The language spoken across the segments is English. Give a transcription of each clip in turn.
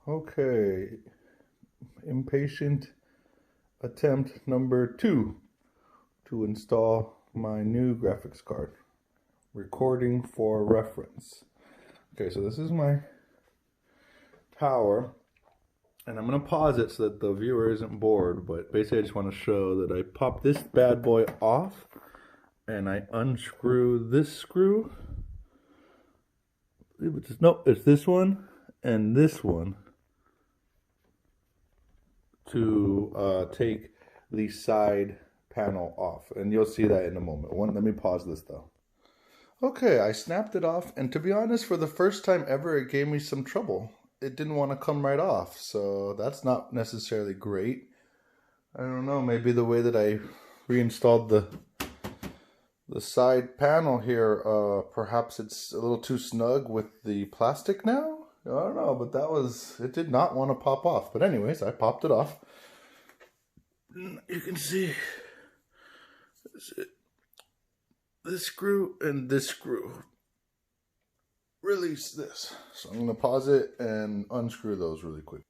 Okay, impatient attempt number 2 to install my new graphics card. Recording for reference. Okay, so this is my tower, and I'm gonna pause it so that the viewer isn't bored, but basically I just want to show that I pop this bad boy off and I unscrew this screw. No, it's this one and this one to take the side panel off, and you'll see that in a moment. Let me pause this though. Okay, I snapped it off, and to be honest, for the first time ever, it gave me some trouble. It didn't want to come right off, so that's not necessarily great. I don't know, maybe the way that I reinstalled the side panel here, perhaps it's a little too snug with the plastic now? I don't know, but it did not want to pop off. But anyways, I popped it off. You can see this screw and this screw release this. So I'm going to pause it and unscrew those really quick.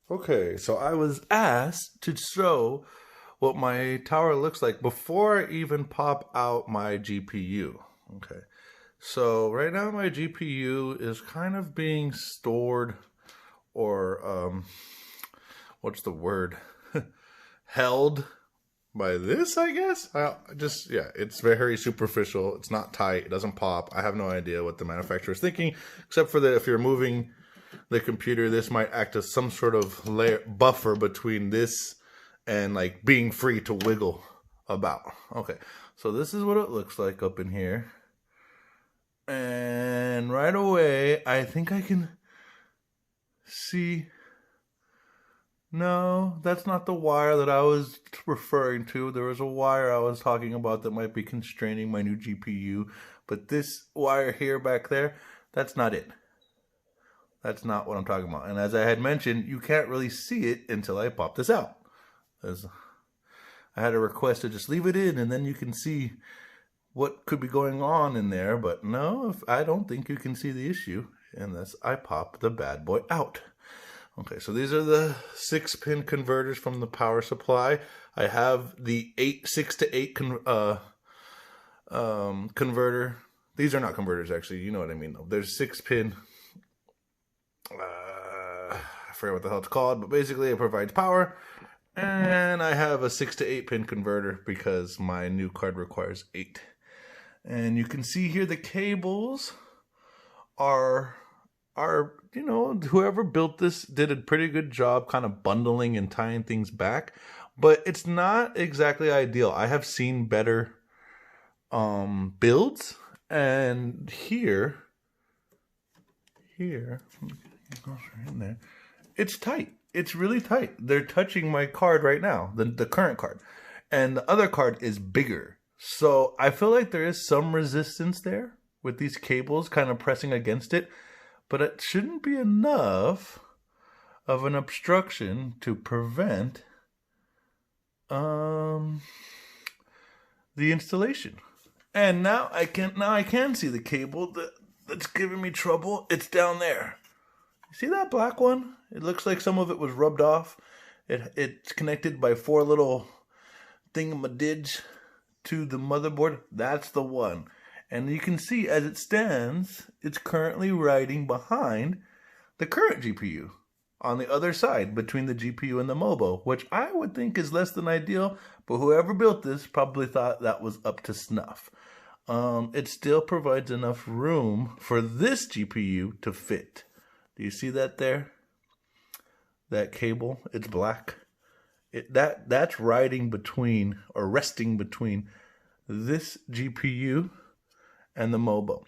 Okay, so I was asked to show what my tower looks like before I even pop out my GPU. Okay, so right now my GPU is kind of being stored, or what's the word? Held by this, I guess. Yeah, it's very superficial. It's not tight. It doesn't pop. I have no idea what the manufacturer is thinking, except for that if you're moving the computer, this might act as some sort of layer buffer between this and like being free to wiggle about. Okay, so this is what it looks like up in here. And right away, I think I can see. No, that's not the wire that I was referring to. There was a wire I was talking about that might be constraining my new GPU. But this wire here back there, that's not it. That's not what I'm talking about. And as I had mentioned, you can't really see it until I pop this out. As I had a request to just leave it in and then you can see what could be going on in there. But no, I don't think you can see the issue unless I pop the bad boy out. Okay, so these are the 6-pin converters from the power supply. I have the 6-to-8 converter. These are not converters, actually. You know what I mean, though. There's 6-pin. I forget what the hell it's called, but basically it provides power. And I have a 6-to-8 pin converter because my new card requires 8. And you can see here the cables are you know, whoever built this did a pretty good job kind of bundling and tying things back, but it's not exactly ideal. I have seen better builds, and here in there, it's tight. It's really tight. They're touching my card right now, the current card, and the other card is bigger. So I feel like there is some resistance there with these cables kind of pressing against it. But it shouldn't be enough of an obstruction to prevent the installation. And now I can see the cable that's giving me trouble. It's down there. You see that black one? It looks like some of it was rubbed off. It's connected by 4 little thingamadids to the motherboard. That's the one. And you can see as it stands, it's currently riding behind the current GPU on the other side between the GPU and the MOBO, which I would think is less than ideal, but whoever built this probably thought that was up to snuff. It still provides enough room for this GPU to fit. Do you see that there? That cable, it's black. That's riding between, or resting between, this GPU and the MOBO.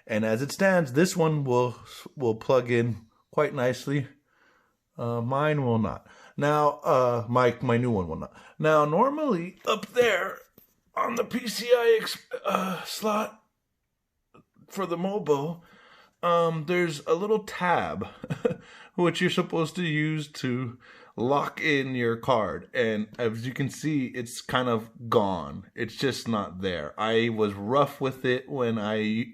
And as it stands, this one will plug in quite nicely. Mine will not. Now, my new one will not. Now, normally up there on the PCI slot for the MOBO, there's a little tab which you're supposed to use to lock in your card, and as you can see, it's kind of gone. It's just not there. I was rough with it when I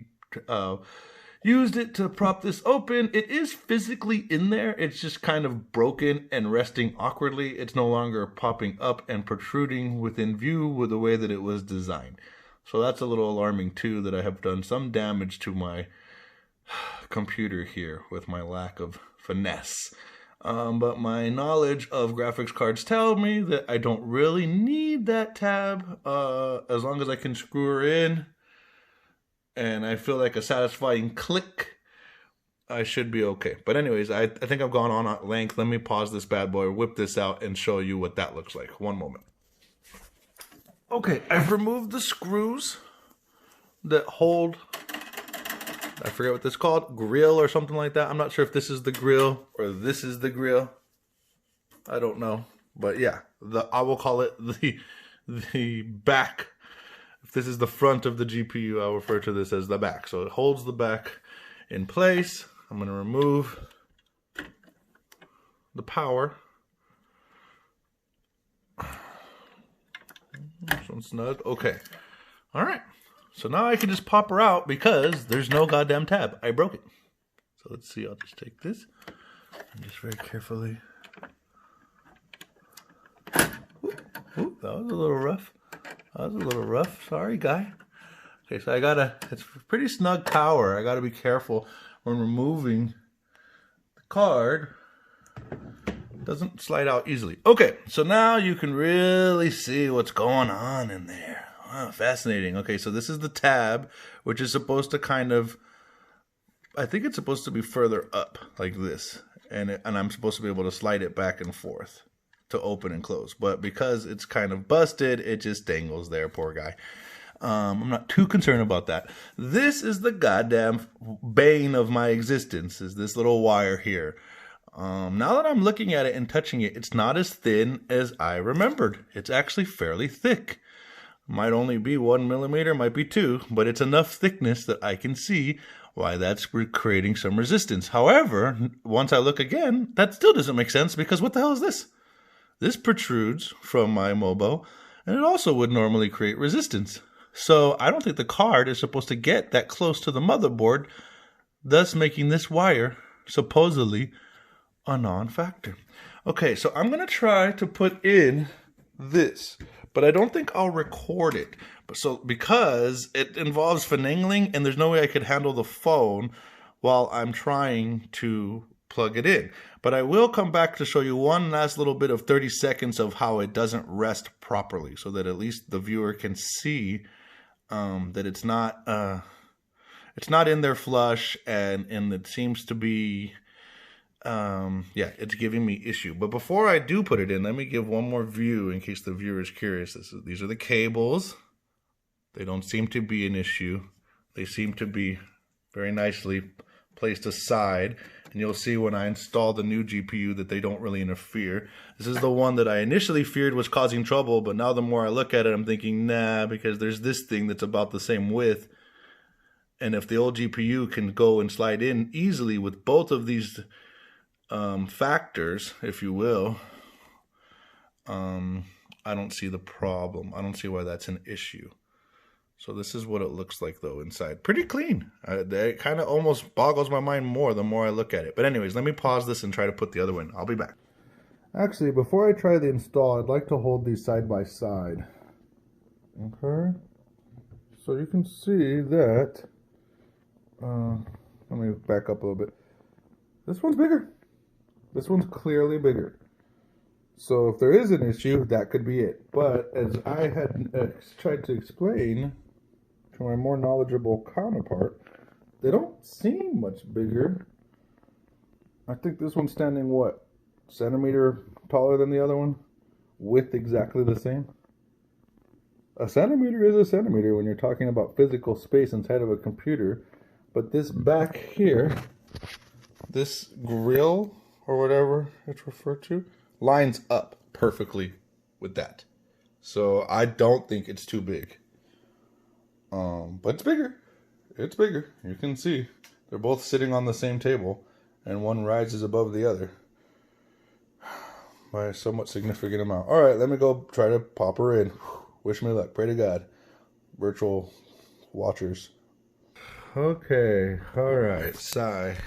used it to prop this open. It is physically in there. It's just kind of broken and resting awkwardly. It's no longer popping up and protruding within view with the way that it was designed. So that's a little alarming too, that I have done some damage to my computer here with my lack of finesse. But my knowledge of graphics cards tell me that I don't really need that tab as long as I can screw her in and I feel like a satisfying click, I should be okay. But anyways, I think I've gone on at length. Let me pause this bad boy, whip this out, and show you what that looks like. One moment. Okay, I've removed the screws that hold, I forget what this is called, grill or something like that. I'm not sure if this is the grill or this is the grill. I don't know. But yeah, I will call it the back. If this is the front of the GPU, I'll refer to this as the back. So it holds the back in place. I'm going to remove the power. This one's snug. Okay. All right. So now I can just pop her out because there's no goddamn tab. I broke it. So let's see. I'll just take this and just very carefully. Ooh, that was a little rough. That was a little rough. Sorry, guy. Okay, so it's pretty snug power. I gotta be careful when removing the card. It doesn't slide out easily. Okay, so now you can really see what's going on in there. Wow, fascinating. Okay, so this is the tab, which is supposed to kind of, I think it's supposed to be further up like this. And I'm supposed to be able to slide it back and forth to open and close, but because it's kind of busted, it just dangles there, poor guy. I'm not too concerned about that. This is the goddamn bane of my existence, is this little wire here. Now that I'm looking at it and touching it, it's not as thin as I remembered. It's actually fairly thick. Might only be 1 millimeter, might be 2, but it's enough thickness that I can see why that's creating some resistance. However, once I look again, that still doesn't make sense, because what the hell is this? This protrudes from my MOBO, and it also would normally create resistance. So I don't think the card is supposed to get that close to the motherboard, thus making this wire supposedly a non-factor. Okay, so I'm going to try to put in this, but I don't think I'll record it. Because it involves finagling, and there's no way I could handle the phone while I'm trying to plug it in. But I will come back to show you one last little bit of 30 seconds of how it doesn't rest properly, so that at least the viewer can see that it's not in there flush, and it seems to be yeah, it's giving me issue. But before I do put it in, let me give one more view in case the viewer is curious. These are the cables. They don't seem to be an issue. They seem to be very nicely placed aside. And you'll see when I install the new GPU that they don't really interfere. This is the one that I initially feared was causing trouble, but now the more I look at it, I'm thinking, nah, because there's this thing that's about the same width. And if the old GPU can go and slide in easily with both of these factors, if you will, I don't see the problem. I don't see why that's an issue. So this is what it looks like, though, inside. Pretty clean. It kind of almost boggles my mind more the more I look at it. But anyways, let me pause this and try to put the other one. I'll be back. Actually, before I try the install, I'd like to hold these side by side. Okay. So you can see that. Let me back up a little bit. This one's bigger. This one's clearly bigger. So if there is an issue, that could be it. But as I had tried to explain to my more knowledgeable counterpart, they don't seem much bigger. I think this one's standing, what, centimeter taller than the other one? Width exactly the same? A centimeter is a centimeter when you're talking about physical space inside of a computer. But this back here, this grill, or whatever it's referred to, lines up perfectly with that. So I don't think it's too big. But it's bigger. It's bigger. You can see they're both sitting on the same table, and one rises above the other by a somewhat significant amount. All right, let me go try to pop her in. Wish me luck. Pray to God. Virtual watchers. Okay, all right, sigh.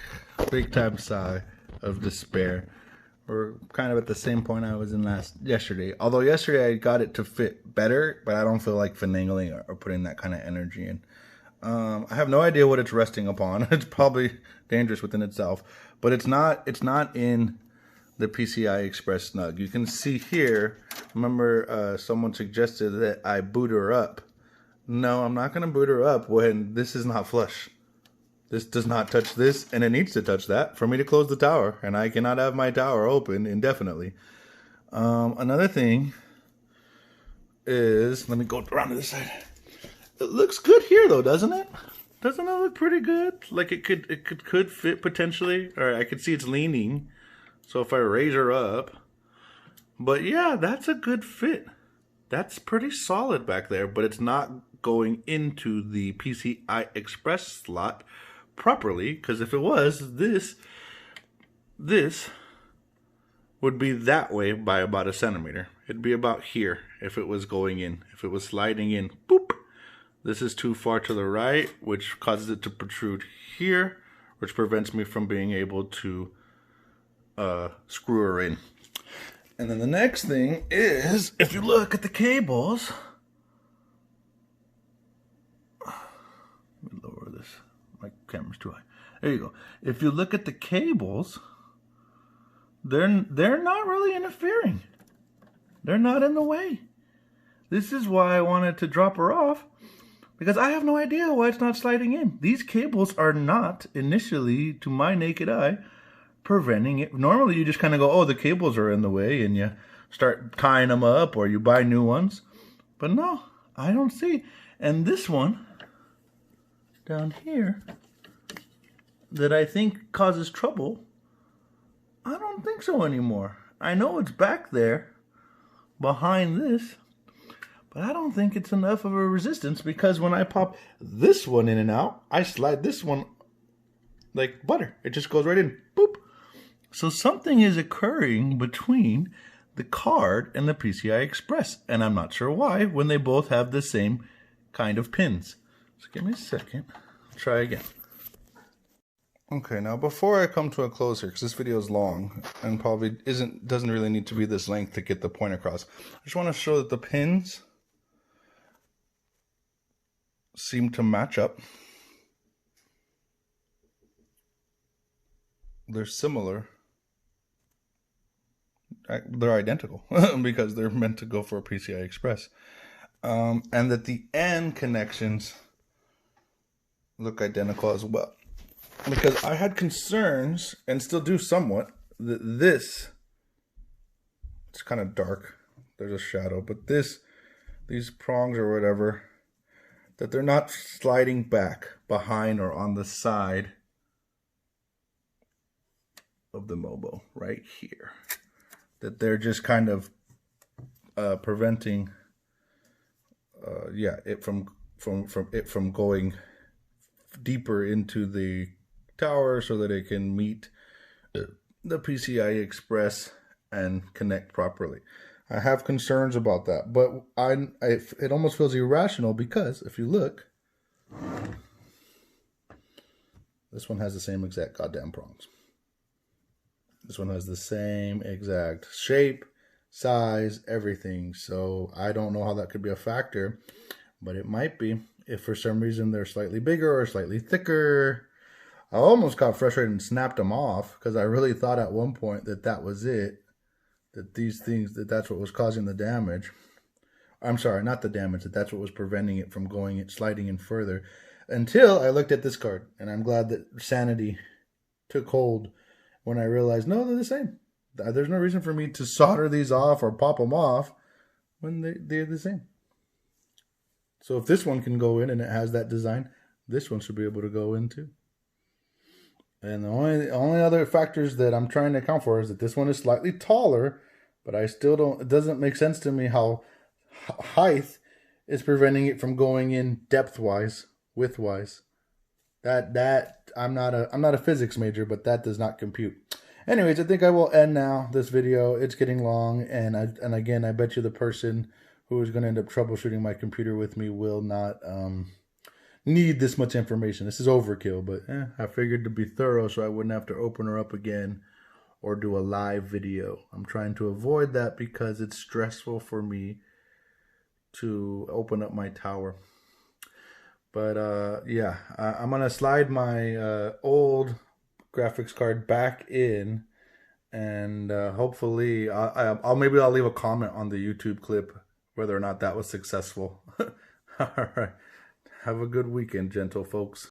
Big time sigh of despair. We're kind of at the same point I was in yesterday. Although yesterday I got it to fit better, but I don't feel like finagling or putting that kind of energy in. I have no idea what it's resting upon. It's probably dangerous within itself, but it's not in the PCI Express snug. You can see here, remember someone suggested that I boot her up. No, I'm not going to boot her up when this is not flush. This does not touch this, and it needs to touch that for me to close the tower, and I cannot have my tower open indefinitely. Another thing is, let me go around to this side. It looks good here though, doesn't it? Doesn't it look pretty good? Like it could fit potentially, or I could see it's leaning. So if I raise her up, but yeah, that's a good fit. That's pretty solid back there, but it's not going into the PCI Express slot properly, because if it was, this would be that way by about a centimeter. It'd be about here if it was going in. If it was sliding in, boop. This is too far to the right, which causes it to protrude here, which prevents me from being able to screw her in. And then the next thing is, if you look at the cables, let me lower this. My camera's too high. There you go. If you look at the cables, they're not really interfering. They're not in the way. This is why I wanted to drop her off, because I have no idea why it's not sliding in. These cables are not initially, to my naked eye, preventing it. Normally you just kind of go, oh, the cables are in the way, and you start tying them up or you buy new ones. But no, I don't see. And this one down here that I think causes trouble, I don't think so anymore. I know it's back there behind this, but I don't think it's enough of a resistance, because when I pop this one in and out, I slide this one like butter. It just goes right in. Boop. So something is occurring between the card and the PCI Express, and I'm not sure why when they both have the same kind of pins. So give me a second. I'll try again. Okay, now before I come to a close here, because this video is long and probably doesn't really need to be this length to get the point across, I just want to show that the pins seem to match up. They're similar. They're identical because they're meant to go for a PCI Express. And that the N connections look identical as well. Because I had concerns, and still do somewhat, that this, it's kind of dark, there's a shadow, but these prongs or whatever, that they're not sliding back behind or on the side of the Mobo right here. That they're just kind of preventing it from going deeper into the tower so that it can meet the PCI Express and connect properly. I have concerns about that, but it almost feels irrational, because if you look, this one has the same exact goddamn prongs. This one has the same exact shape, size, everything. So I don't know how that could be a factor, but it might be. If for some reason they're slightly bigger or slightly thicker. I almost got frustrated and snapped them off, because I really thought at one point that was it. That these things, that's what was causing the damage. I'm sorry, not the damage, that's what was preventing it from sliding in further. Until I looked at this card, and I'm glad that sanity took hold when I realized, no, they're the same. There's no reason for me to solder these off or pop them off when they're the same. So if this one can go in and it has that design, this one should be able to go in too. And the only other factors that I'm trying to account for is that this one is slightly taller, but I still don't, it doesn't make sense to me how height is preventing it from going in depth-wise, width-wise. That I'm not a physics major, but that does not compute. Anyways, I think I will end now this video. It's getting long, and again, I bet you the person who is going to end up troubleshooting my computer with me will not need this much information. This is overkill, but I figured to be thorough so I wouldn't have to open her up again or do a live video. I'm trying to avoid that because it's stressful for me to open up my tower. But yeah, I'm gonna slide my old graphics card back in, and hopefully maybe I'll leave a comment on the YouTube clip whether or not that was successful. All right, have a good weekend, gentle folks.